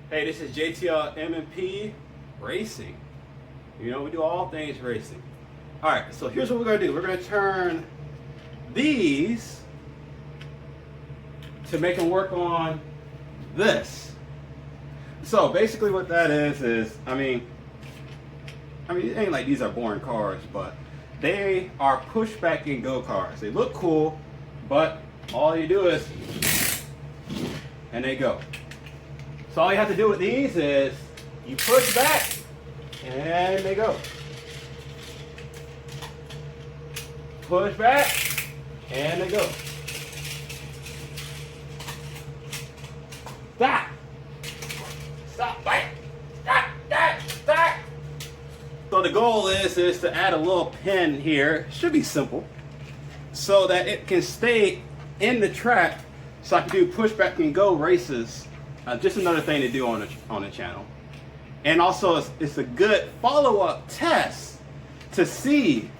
Hey, this is JTL M&P Racing. You know, we do all things racing. All right, so here's what we're gonna do. We're gonna turn these to make them work on this. So basically what that is, I mean, it ain't like these are boring cars, but they are push back and go cars. They look cool, but all you do is, and they go. So all you have to do with these is you push back and they go. Push back and they go. Stop. Stop. Stop. Stop. Stop. So the goal is to add a little pin here. Should be simple. So that it can stay in the track so I can do push back and go races. Just another thing to do on the channel. And also it's a good follow-up test to see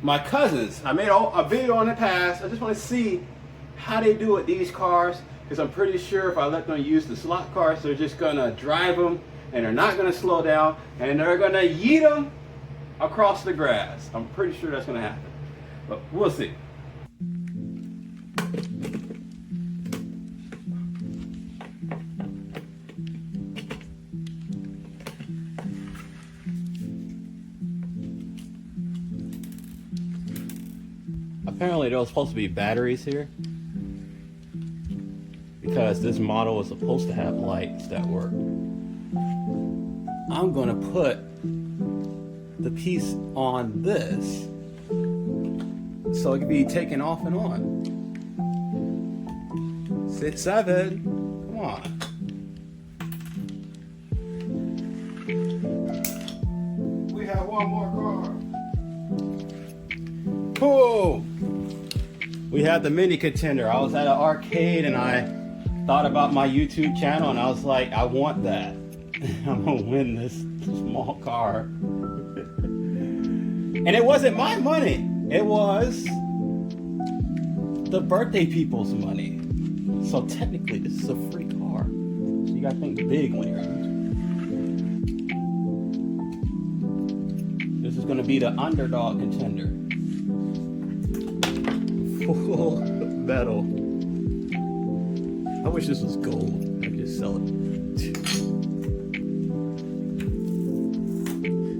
my cousins. I made a video on the past. I just want to see how they do with these cars, because I'm pretty sure if I let them use the slot cars, they're just gonna drive them and they're not gonna slow down and they're gonna yeet them across the grass. I'm pretty sure that's gonna happen, but we'll see. Apparently there was supposed to be batteries here because this model was supposed to have lights that work. I'm gonna put the piece on this so it can be taken off and on. 6, 7, come on. We have one more car. Cool. We had the mini contender. I was at an arcade and I thought about my YouTube channel and I was like, I want that. I'm gonna win this small car. And it wasn't my money. It was the birthday people's money. So technically this is a free car. So you gotta think big when you're YouTube. This is gonna be the underdog contender. Full metal. I wish this was gold. I could just sell it.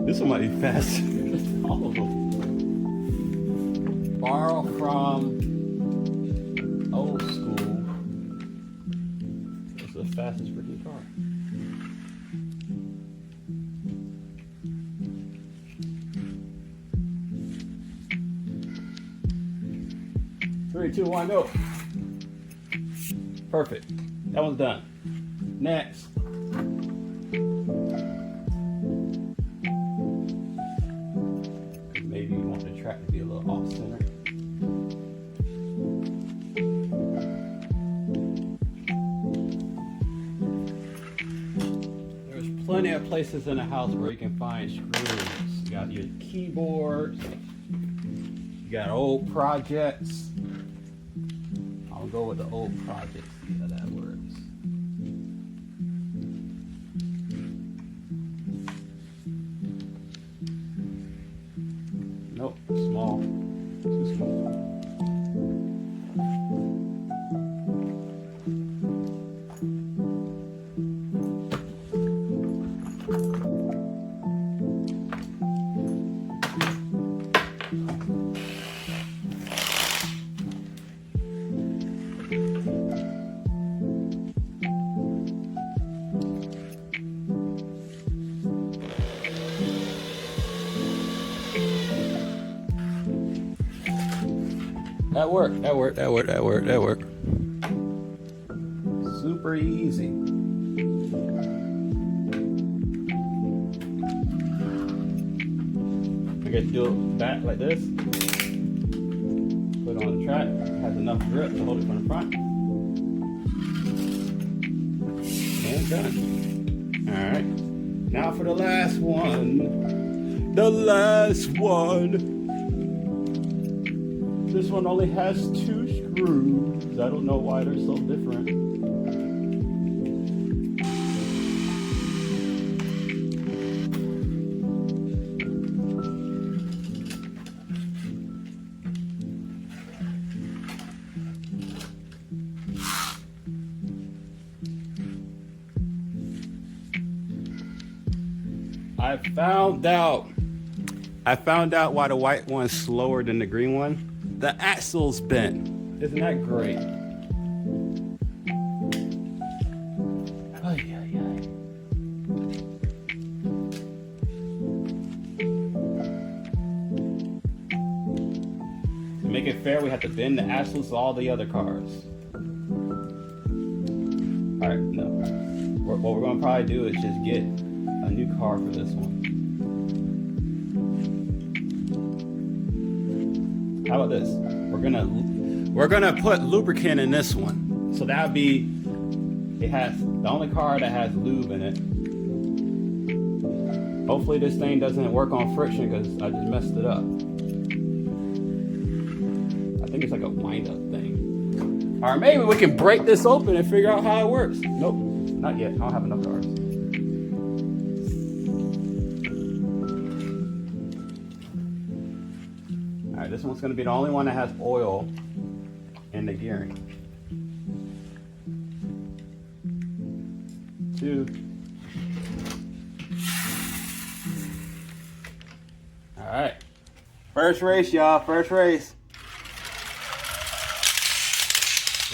This one might be faster than all of them. Borrow from old school. This is the fastest freaking car. Three, two, one, go. Perfect. That one's done. Next. Maybe you want the track to be a little off center. There's plenty of places in the house where you can find screws. You got your keyboards. You got old projects. I'll go with the old projects, see how that works. Nope, small, too small. That worked. Super easy. I get to do it back like this. Put it on the track. Has enough grip to hold it from the front. And done. Alright. Now for the last one. The last one. This one only has 2 screws. I don't know why they're so different. I found out why the white one's slower than the green one. The axle's bent. Isn't that great? Ay, ay, ay. To make it fair, we have to bend the axles of all the other cars. All right, no. What we're gonna probably do is just get a new car for this one. How about this? We're gonna put lubricant in this one. So that would be, it has the only car that has lube in it. Hopefully this thing doesn't work on friction because I just messed it up. I think it's like a wind-up thing. Or maybe we can break this open and figure out how it works. Nope, not yet. I don't have enough cars. All right, this one's gonna be the only one that has oil in the gearing. 2. All right, first race, y'all. First race.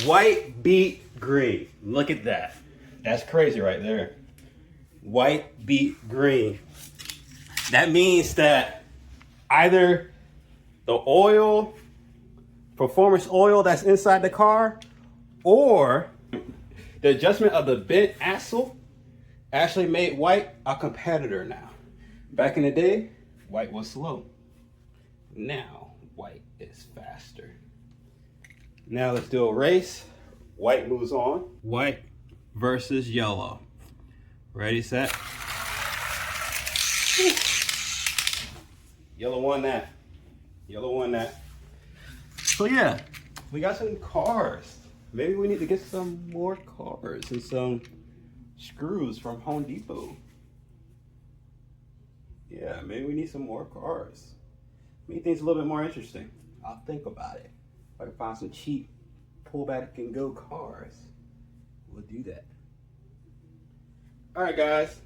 White beat green. Look at that. That's crazy right there. White beat green. That means that either the oil, performance oil that's inside the car, or the adjustment of the bent axle actually made white a competitor now. Back in the day, white was slow. Now, white is faster. Now let's do a race. White moves on. White versus yellow. Ready, set. Yellow won that. Yellow won that. So yeah, we got some cars. Maybe we need to get some more cars and some screws from Home Depot. Yeah, maybe we need some more cars. Make things a little bit more interesting. I'll think about it. If I can find some cheap pullback and go cars, we'll do that. All right, guys.